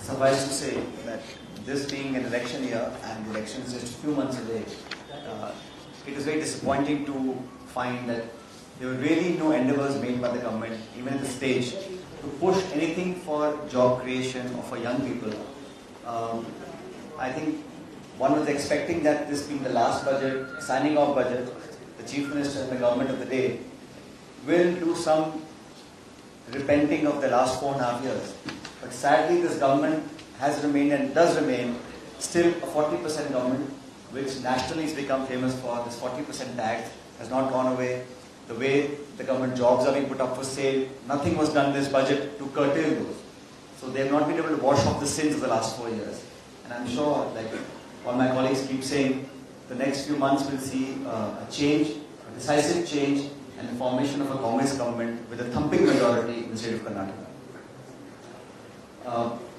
suffice to say that this being an election year and the election is just a few months away, it is very disappointing to find that there were really no endeavors made by the government, even at the stage, to push anything for job creation or for young people. I think one was expecting that this being the last budget, signing off budget, the Chief Minister and the government of the day will do some repenting of the last 4.5 years. But sadly, this government has remained and does remain still a 40% government, which nationally has become famous for. This 40% tax has not gone away. The way the government jobs are being put up for sale, nothing was done in this budget to curtail those. So they have not been able to wash off the sins of the last 4 years. And I'm sure, like all my colleagues keep saying, the next few months will see a change, a decisive change, and the formation of a Congress government with a thumping majority in the state of Karnataka.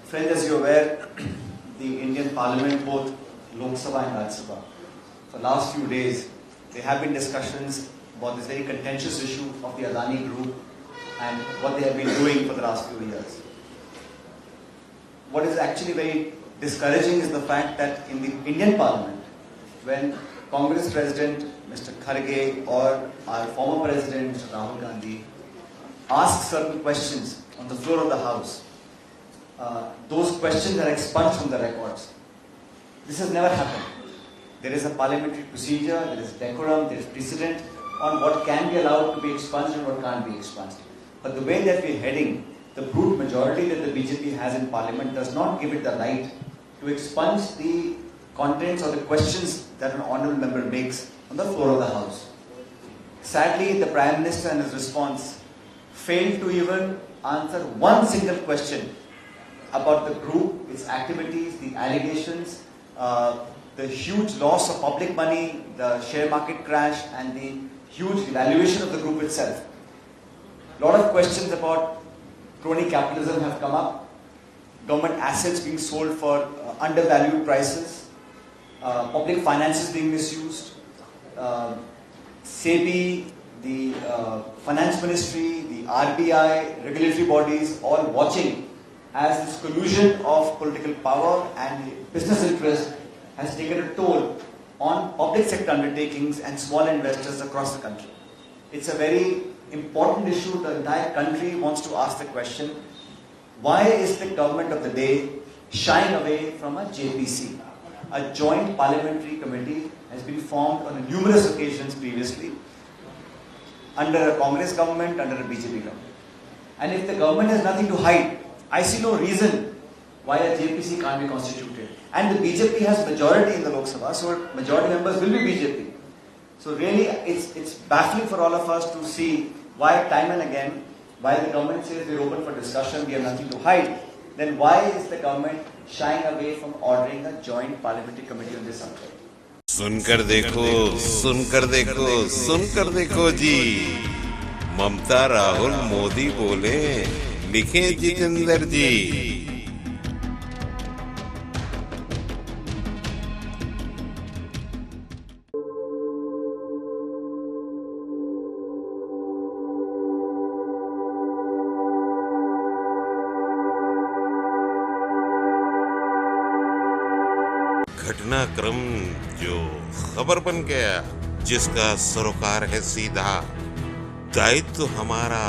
Friends, as you're aware, the Indian Parliament, both Lok Sabha and Rajya Sabha, for the last few days, there have been discussions about this very contentious issue of the Adani Group and what they have been doing for the last few years. What is actually very discouraging is the fact that in the Indian Parliament, when Congress President Mr. Kharge or our former President Mr. Rahul Gandhi asks certain questions on the floor of the House, those questions are expunged from the records. This has never happened. There is a parliamentary procedure, there is decorum, there is precedent on what can be allowed to be expunged and what can't be expunged. But the way that we're heading, the brute majority that the BJP has in Parliament does not give it the right to expunge the contents or the questions that an honourable member makes on the floor of the House. Sadly, the Prime Minister in his response failed to even answer one single question about the group, its activities, the allegations, the huge loss of public money, the share market crash, and the huge devaluation of the group itself. A lot of questions about crony capitalism have come up, government assets being sold for undervalued prices, public finances being misused, SEBI, the Finance Ministry, the RBI, regulatory bodies all watching as this collusion of political power and business interest has taken a toll on public sector undertakings and small investors across the country. It's a very important issue. The entire country wants to ask the question, why is the government of the day shying away from a JPC? A joint parliamentary committee has been formed on numerous occasions previously under a Congress government, under a BJP government. And if the government has nothing to hide, I see no reason why a JPC can't be constituted. And the BJP has majority in the Lok Sabha, so majority members will be BJP. So really, it's baffling for all of us to see why time and again, while the government says we're open for discussion, we have nothing to hide, then why is the government shying away from ordering a joint parliamentary committee on this subject? सुनकर देखो, सुनकर देखो, सुनकर देखो जी, ममता राहुल मोदी बोले, लिखे जितेंद्र जी। घटनाक्रम जो खबर बन गया, जिसका सरोकार है सीधा, दायित्व हमारा,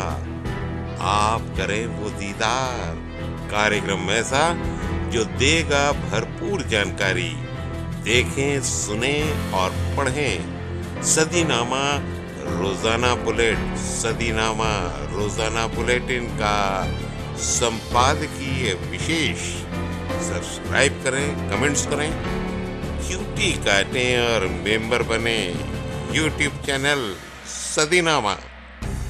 आप करें वो दीदार। कार्यक्रम ऐसा जो देगा भरपूर जानकारी, देखें, सुनें और पढ़ें। सदीनामा रोजाना बुलेट, सदीनामा रोजाना बुलेटिन का संपादकीय विशेष। सब्सक्राइब करें, कमेंट्स करें, क्यूटी काटें और मेंबर बने यूट्यूब चैनल सदीनामा।